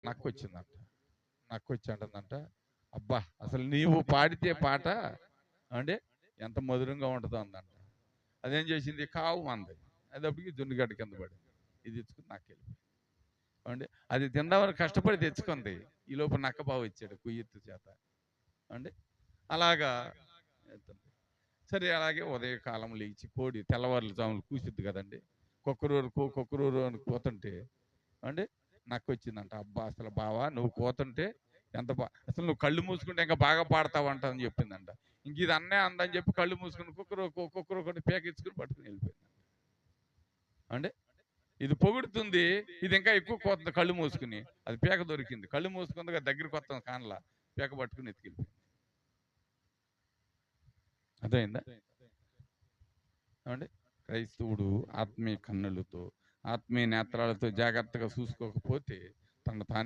నక్కొచ్చిందంట. నక్కొచ్చి అంటుందంట, అబ్బా అసలు నీవు పాడితే పాట అంటే ఎంత మధురంగా ఉంటుందో అందంట. అదేం చేసింది, కావు అంది. అదప్పటికి జున్నుగడ్డ కింద పడింది. ఇది తెచ్చుకుని నక్కెళ్ళిపోయింది. అంటే అది తిందామని కష్టపడి తెచ్చుకుంది. ఈ లోపు నక్క బావ ఇచ్చాడు కుయ్యెత్తు చేత. అంటే అలాగా వెళ్తుంది. సరే అలాగే ఉదయకాలం లేచి కోడి తెల్లవారులు జాములు కూసిద్ది కదండి. కుక్కరూరు అని కూతుంటే అంటే నక్కొచ్చిందంట. అబ్బా అసలు బావా నువ్వు కూతుంటే ఎంత అసలు నువ్వు కళ్ళు మూసుకుంటే ఇంకా బాగా పాడతావంట అని చెప్పిందంట. ఇంక ఇది అన్నే అందని చెప్పి కళ్ళు మూసుకుని కుక్కరు కొన్ని పేకెచ్చుకుని పట్టుకుని వెళ్ళిపోయింది. అంటే ఇది పొగుడుతుంది, ఇది ఇంకా ఎక్కువ కోతుంది కళ్ళు మూసుకుని. అది పేక దొరికింది, కళ్ళు మూసుకుందిగా దగ్గరికి వస్తుంది కానలా, పేక పట్టుకుని ఎత్తుకెళ్ళిపోయింది. అర్థమైందా? ఏమండి, క్రైస్తవుడు ఆత్మీయ కన్నులతో ఆత్మీయ నేత్రాలతో జాగ్రత్తగా చూసుకోకపోతే తన తానే